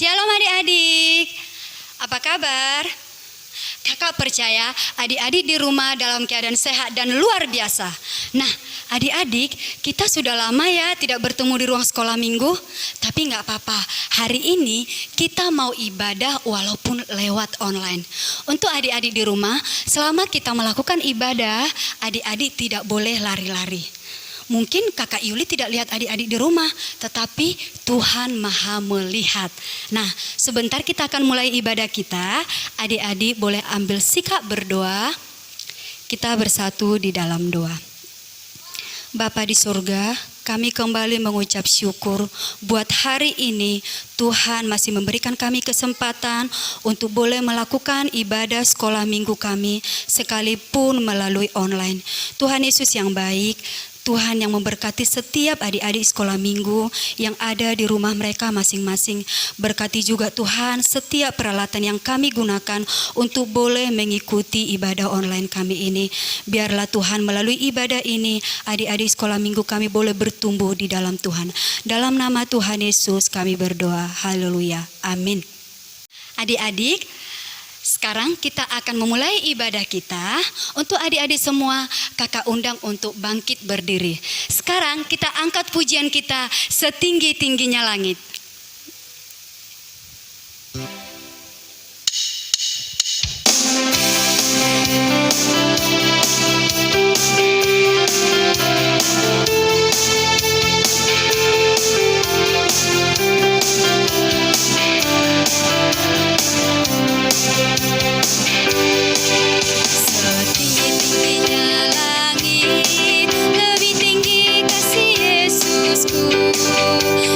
Shalom adik-adik, apa kabar? Kakak percaya adik-adik di rumah dalam keadaan sehat dan luar biasa. Nah, adik-adik, kita sudah lama ya tidak bertemu di ruang sekolah minggu. Tapi gak apa-apa, hari ini kita mau ibadah walaupun lewat online. Untuk adik-adik di rumah, selama kita melakukan ibadah, adik-adik tidak boleh lari-lari. Mungkin kakak Yuli tidak lihat adik-adik di rumah, tetapi Tuhan Maha melihat. Nah, sebentar kita akan mulai ibadah kita. Adik-adik boleh ambil sikap berdoa. Kita bersatu di dalam doa. Bapa di surga, kami kembali mengucap syukur buat hari ini Tuhan masih memberikan kami kesempatan untuk boleh melakukan ibadah sekolah minggu kami sekalipun melalui online. Tuhan Yesus yang baik, Tuhan yang memberkati setiap adik-adik sekolah minggu yang ada di rumah mereka masing-masing. Berkati juga Tuhan setiap peralatan yang kami gunakan untuk boleh mengikuti ibadah online kami ini. Biarlah Tuhan melalui ibadah ini adik-adik sekolah minggu kami boleh bertumbuh di dalam Tuhan. Dalam nama Tuhan Yesus kami berdoa. Haleluya. Amin. Adik-adik, sekarang kita akan memulai ibadah kita. Untuk adik-adik semua, kakak undang untuk bangkit berdiri. Sekarang kita angkat pujian kita setinggi-tingginya langit. Setinggi-tingginya langit, lebih tinggi kasih Yesusku.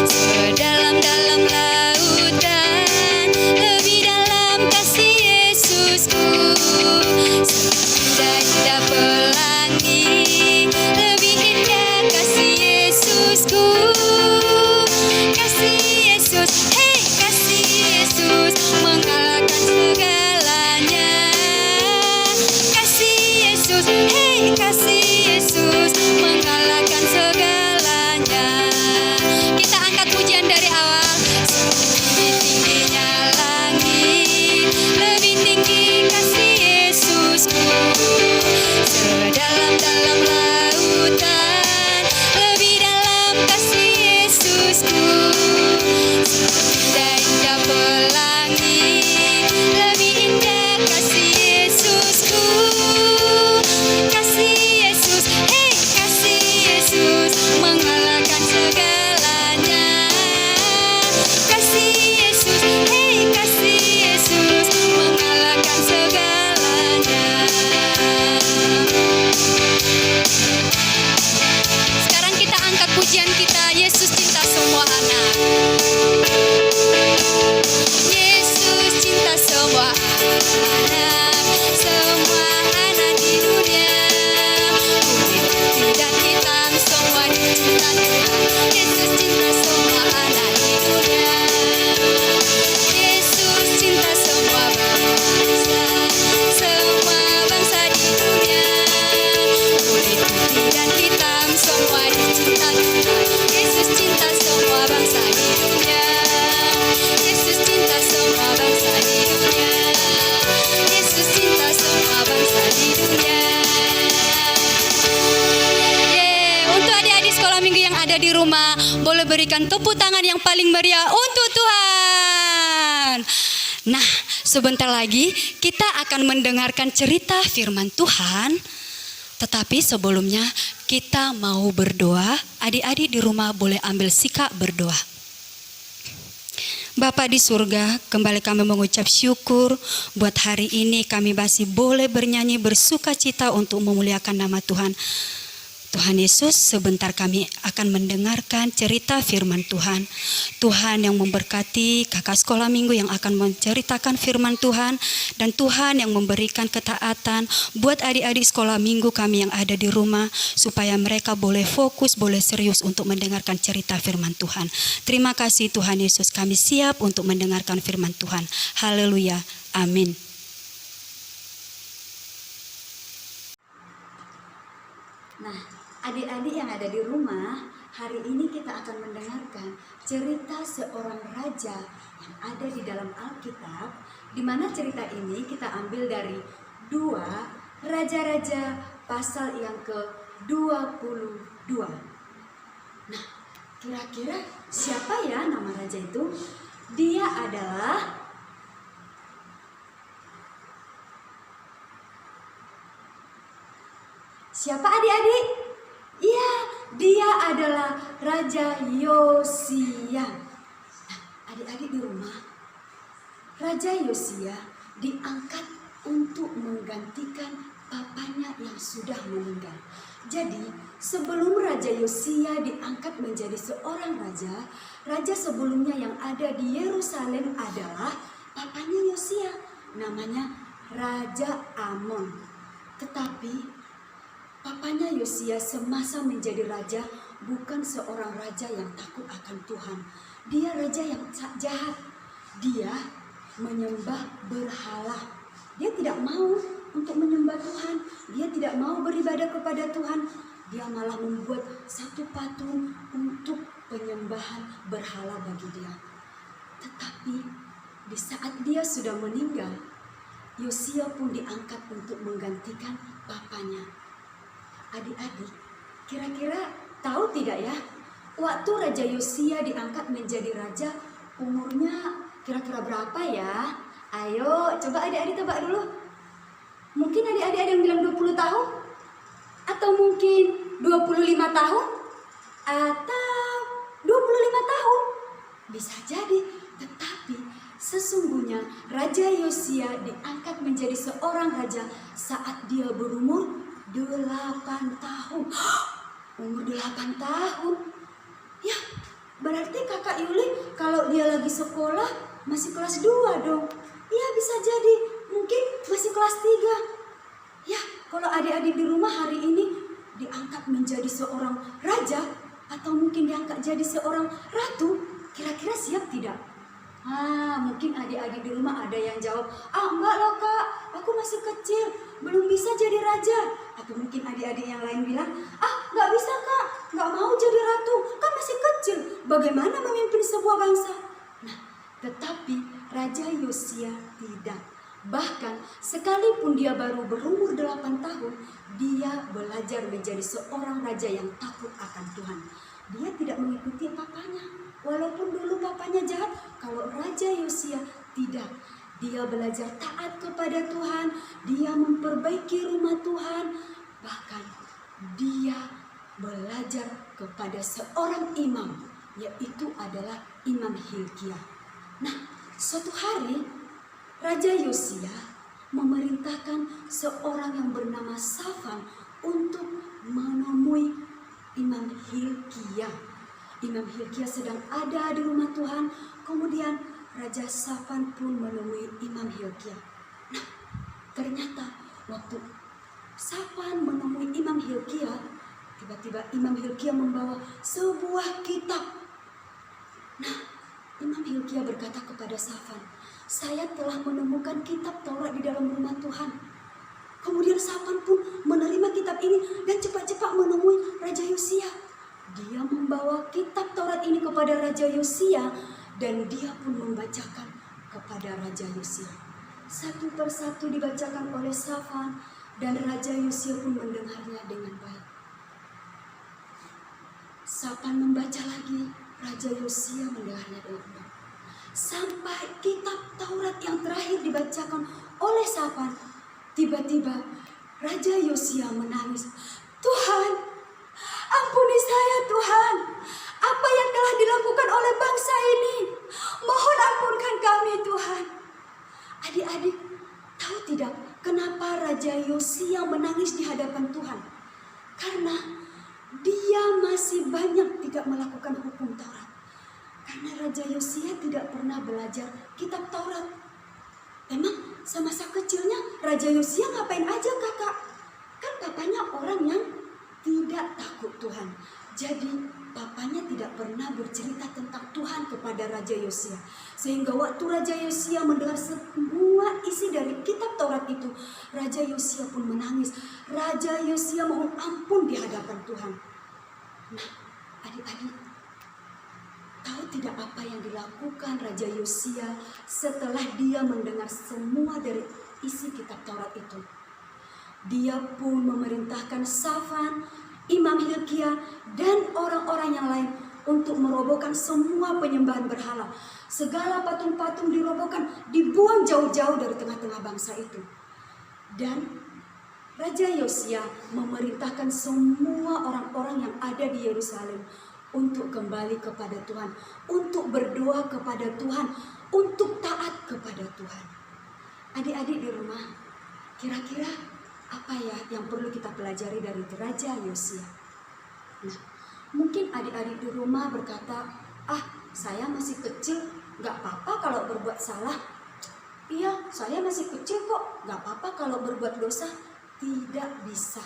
Sedalam-dalam lautan, lebih dalam kasih Yesusku. Seindah-indah pelangi, lebih indah kasih Yesusku. Kasih Yesus, hey kasih Yesus, mengalahkan segalanya. Kasih Yesus, hey kasih Yesus, mengalahkan segalanya. Kita angkat pujian dari awal. Setinggi-tingginya langit, lebih tinggi kasih Yesusku. Sedalam-dalam lautan, lebih dalam kasih Yesusku. Seindah-indah pelangi, lebih indah kasih Yesusku. Kasih Yesus, hey kasih Yesus, mengalahkan segalanya. Kasih Yesus, hey kasih Yesus, mengalahkan segalanya. Sekarang kita angkat pujian kita, Yesus cinta semua anak. Yesus cinta semua anak, semua anak di dunia. Kulit putih dan hitam, semua dicinta Tuhan. Yesus cinta semua anak di dunia. Yesus cinta semua bangsa di dunia. Kulit putih dan hitam, semua dicinta Tuhan. Yesus cinta semua bangsa di dunia. Yesus cinta semua bangsa di dunia. Yesus cinta semua bangsa di dunia. Untuk adik-adik sekolah minggu yang ada di rumah, boleh berikan tepuk tangan yang paling meriah untuk Tuhan. Nah, sebentar lagi kita akan mendengarkan cerita firman Tuhan. Tetapi sebelumnya kita mau berdoa. Adik-adik di rumah boleh ambil sikap berdoa. Bapa di surga, kembali kami mengucap syukur buat hari ini kami masih boleh bernyanyi bersukacita untuk memuliakan nama Tuhan. Tuhan Yesus, sebentar kami akan mendengarkan cerita firman Tuhan. Tuhan yang memberkati kakak sekolah minggu yang akan menceritakan firman Tuhan. Dan Tuhan yang memberikan ketaatan buat adik-adik sekolah minggu kami yang ada di rumah. Supaya mereka boleh fokus, boleh serius untuk mendengarkan cerita firman Tuhan. Terima kasih Tuhan Yesus, kami siap untuk mendengarkan firman Tuhan. Haleluya, amin. Nah, adik-adik yang ada di rumah, Hari ini kita akan mendengarkan cerita seorang raja yang ada di dalam Alkitab, di mana cerita ini kita ambil dari 2 Raja-Raja pasal yang ke-22. Nah, kira-kira siapa ya nama raja itu? Dia adalah siapa adik-adik? Iya, dia adalah Raja Yosia. Nah, adik-adik di rumah, Raja Yosia diangkat untuk menggantikan papanya yang sudah meninggal. Jadi, sebelum Raja Yosia diangkat menjadi seorang raja, raja sebelumnya yang ada di Yerusalem adalah papanya Yosia, namanya Raja Amon. Tetapi papanya Yosia semasa menjadi raja bukan seorang raja yang takut akan Tuhan. Dia raja yang jahat. Dia menyembah berhala. Dia tidak mau untuk menyembah Tuhan. Dia tidak mau beribadah kepada Tuhan. Dia malah membuat satu patung untuk penyembahan berhala bagi dia. Tetapi di saat dia sudah meninggal, Yosia pun diangkat untuk menggantikan papanya. Adik-adik, kira-kira tahu tidak ya, waktu Raja Yosia diangkat menjadi raja, umurnya kira-kira berapa ya? Ayo, coba adik-adik tebak dulu. Mungkin adik-adik ada yang bilang 20 tahun? Atau mungkin 25 tahun? Atau 25 tahun? Bisa jadi, tetapi sesungguhnya Raja Yosia diangkat menjadi seorang raja saat dia berumur 8 tahun. Umur 8 tahun. Ya, berarti kakak Yuli kalau dia lagi sekolah masih kelas 2 dong. Iya, bisa jadi mungkin masih kelas 3. Ya, kalau adik-adik di rumah hari ini diangkat menjadi seorang raja atau mungkin diangkat jadi seorang ratu, kira-kira siap tidak? Mungkin adik-adik di rumah ada yang jawab, enggak loh kak, aku masih kecil, belum bisa jadi raja. Atau mungkin adik-adik yang lain bilang, enggak bisa kak, enggak mau jadi ratu, kan masih kecil, bagaimana memimpin sebuah bangsa? Nah, tetapi Raja Yosia tidak. Bahkan sekalipun dia baru berumur 8 tahun, dia belajar menjadi seorang raja yang takut akan Tuhan. Dia tidak mengikuti papanya. Walaupun dulu papanya jahat, kalau Raja Yosia tidak. Dia belajar taat kepada Tuhan, dia memperbaiki rumah Tuhan. Bahkan dia belajar kepada seorang imam, yaitu adalah Imam Hilkiah. Nah, suatu hari Raja Yosia memerintahkan seorang yang bernama Safan untuk menemui Imam Hilkiah. Imam Hilkiah sedang ada di rumah Tuhan. Kemudian Raja Safan pun menemui Imam Hilkiah. Nah, ternyata waktu Safan menemui Imam Hilkiah, tiba-tiba Imam Hilkiah membawa sebuah kitab. Nah, Imam Hilkiah berkata kepada Safan, saya telah menemukan kitab Taurat di dalam rumah Tuhan. Kemudian Safan pun menerima kitab ini dan cepat-cepat menemui Raja Yosia. Dia membawa kitab Taurat ini kepada Raja Yosia dan dia pun membacakan kepada Raja Yosia. Satu persatu dibacakan oleh Safan dan Raja Yosia pun mendengarnya dengan baik. Safan membaca lagi, Raja Yosia mendengarnya dengan baik. Sampai kitab Taurat yang terakhir dibacakan oleh Safan, tiba-tiba Raja Yosia menangis. Tuhan, ampuni saya Tuhan. Apa yang telah dilakukan oleh bangsa ini? Mohon ampunkan kami Tuhan. Adik-adik, tahu tidak kenapa Raja Yosia menangis di hadapan Tuhan? Karena dia masih banyak tidak melakukan hukum Taurat. Karena Raja Yosia tidak pernah belajar kitab Taurat. Emang semasa kecilnya Raja Yosia ngapain aja kakak? Kan papanya orang yang tidak takut Tuhan. Jadi papanya tidak pernah bercerita tentang Tuhan kepada Raja Yosia. Sehingga waktu Raja Yosia mendengar semua isi dari kitab Taurat itu, Raja Yosia pun menangis. Raja Yosia mohon ampun di hadapan Tuhan. Nah, Adik-adik, tahu tidak apa yang dilakukan Raja Yosia setelah dia mendengar semua dari isi kitab Taurat itu? Dia pun memerintahkan Safan, Imam Hilkia, dan orang-orang yang lain untuk merobohkan semua penyembahan berhala. Segala patung-patung dirobohkan, dibuang jauh-jauh dari tengah-tengah bangsa itu. Dan Raja Yosia memerintahkan semua orang-orang yang ada di Yerusalem untuk kembali kepada Tuhan, untuk berdoa kepada Tuhan, untuk taat kepada Tuhan. Adik-adik di rumah, kira-kira apa ya yang perlu kita pelajari dari Raja Yosia? Nah, mungkin adik-adik di rumah berkata, saya masih kecil, gak apa-apa kalau berbuat salah. Iya, saya masih kecil kok, gak apa-apa kalau berbuat dosa. Tidak bisa.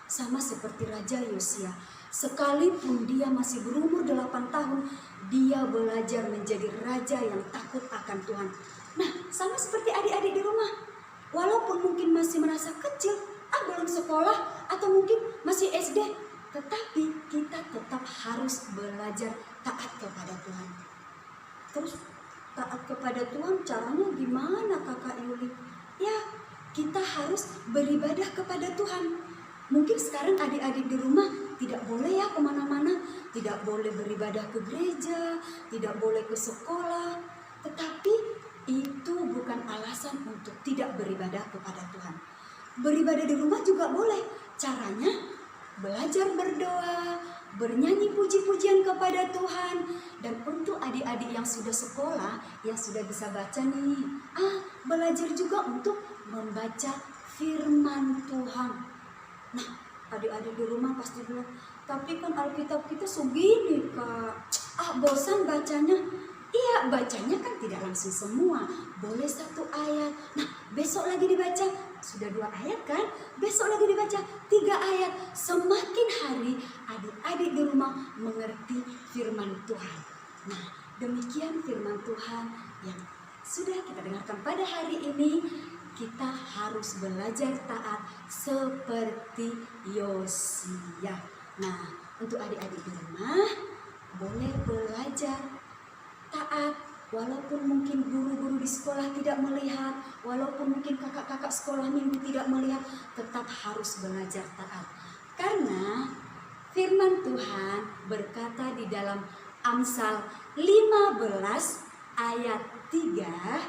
Sama seperti Raja Yosia, sekalipun dia masih berumur 8 tahun, dia belajar menjadi raja yang takut akan Tuhan. Nah, sama seperti adik-adik di rumah, walaupun mungkin masih merasa kecil, belum sekolah, atau mungkin masih SD, tetapi kita tetap harus belajar taat kepada Tuhan. Terus taat kepada Tuhan caranya gimana, Kakak Yuli? Ya, kita harus beribadah kepada Tuhan. Mungkin sekarang adik-adik di rumah tidak boleh ya kemana-mana, tidak boleh beribadah ke gereja, tidak boleh ke sekolah, tetapi itu bukan alasan untuk tidak beribadah kepada Tuhan. Beribadah di rumah juga boleh. Caranya belajar berdoa, bernyanyi puji-pujian kepada Tuhan. Dan untuk adik-adik yang sudah sekolah, yang sudah bisa baca nih, belajar juga untuk membaca firman Tuhan. Nah, adik-adik di rumah pasti bilang, tapi kan Alkitab kita segini, Kak. Bosan bacanya. Iya, bacanya kan tidak langsung semua, boleh 1 ayat. Nah, besok lagi dibaca, sudah 2 ayat kan? Besok lagi dibaca 3 ayat. Semakin hari adik-adik di rumah mengerti firman Tuhan. Nah, demikian firman Tuhan yang sudah kita dengarkan pada hari ini. Kita harus belajar taat seperti Yosia. Nah, untuk adik-adik di rumah boleh belajar taat, walaupun mungkin guru-guru di sekolah tidak melihat, walaupun mungkin kakak-kakak sekolah minggu tidak melihat, tetap harus belajar taat. Karena firman Tuhan berkata di dalam Amsal 15 ayat 3,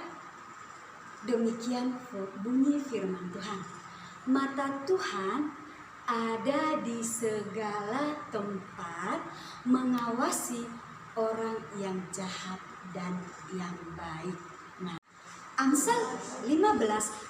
demikian bunyi firman Tuhan. Mata Tuhan ada di segala tempat, mengawasi orang yang jahat dan yang baik. Nah, Amsal 15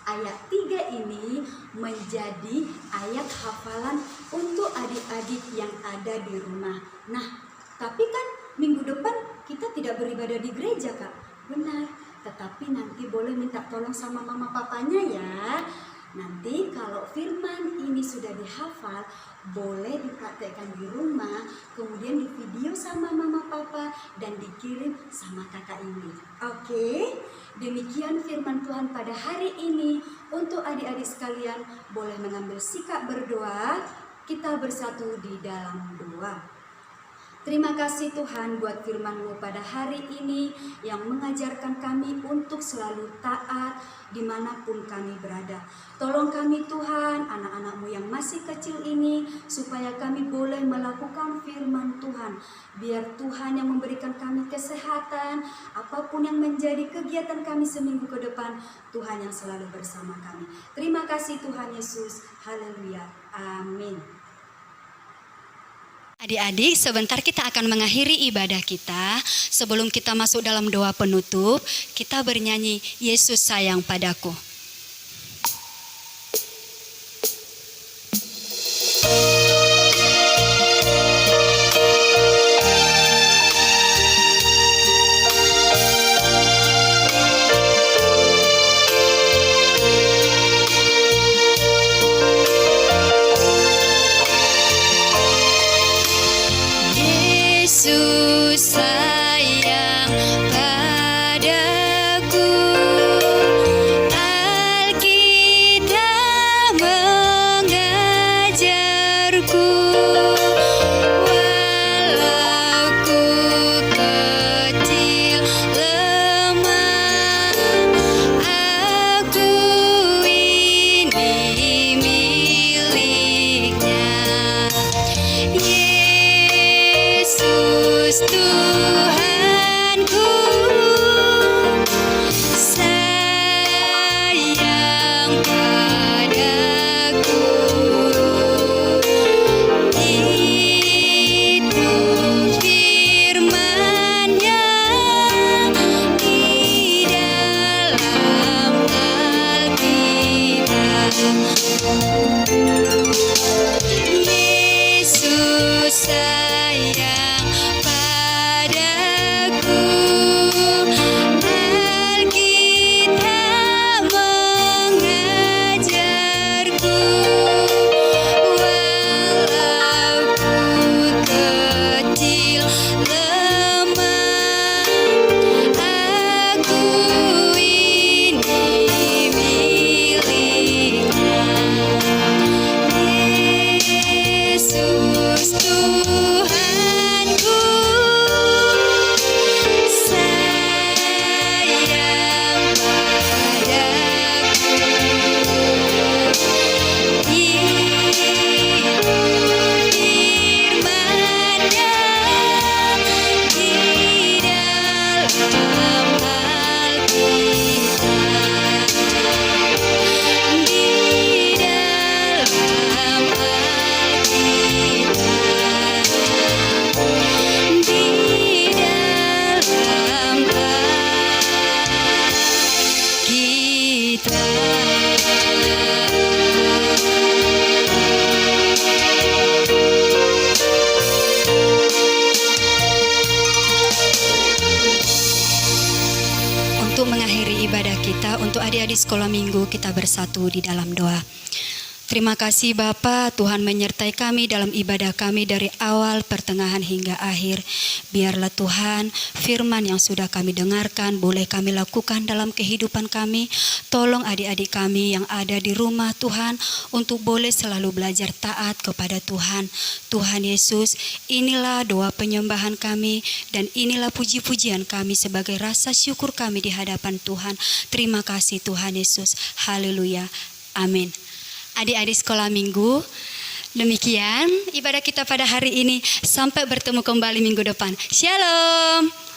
ayat 3 ini menjadi ayat hafalan untuk adik-adik yang ada di rumah. Nah, tapi kan minggu depan kita tidak beribadah di gereja, Kak. Benar, tetapi nanti boleh minta tolong sama mama papanya ya. Nanti kalau firman ini sudah dihafal, boleh dipraktekkan di rumah, kemudian di video sama mama papa dan dikirim sama kakak ini. Oke, demikian firman Tuhan pada hari ini. Untuk adik-adik sekalian, boleh mengambil sikap berdoa. Kita bersatu di dalam doa. Terima kasih Tuhan buat firman-Mu pada hari ini yang mengajarkan kami untuk selalu taat dimanapun kami berada. Tolong kami Tuhan, anak-anak-Mu yang masih kecil ini, supaya kami boleh melakukan firman Tuhan. Biar Tuhan yang memberikan kami kesehatan, apapun yang menjadi kegiatan kami seminggu ke depan, Tuhan yang selalu bersama kami. Terima kasih Tuhan Yesus. Haleluya. Amin. Adik-adik, sebentar kita akan mengakhiri ibadah kita. Sebelum kita masuk dalam doa penutup, kita bernyanyi Yesus sayang padaku. Yesus sayang padaku, Alkitab mengajarku, walau Yesus sayang padaku, Alkitab mengajarku, walau ku kecil lemah, aku ini miliknya. Yesus Tuhanku, sayang padaku. Itu firman-Nya di dalam Alkitab, di dalam Alkitab, di dalam Untuk mengakhiri ibadah kita, untuk adik-adik sekolah minggu, kita bersatu di dalam doa. Terima kasih Bapa, Tuhan menyertai kami dalam ibadah kami dari awal, pertengahan hingga akhir. Biarlah Tuhan, firman yang sudah kami dengarkan boleh kami lakukan dalam kehidupan kami. Tolong adik-adik kami yang ada di rumah Tuhan untuk boleh selalu belajar taat kepada Tuhan. Tuhan Yesus, inilah doa penyembahan kami dan inilah puji-pujian kami sebagai rasa syukur kami di hadapan Tuhan. Terima kasih Tuhan Yesus. Haleluya. Amin. Adik-adik sekolah minggu, demikian ibadah kita pada hari ini. Sampai bertemu kembali minggu depan. Shalom.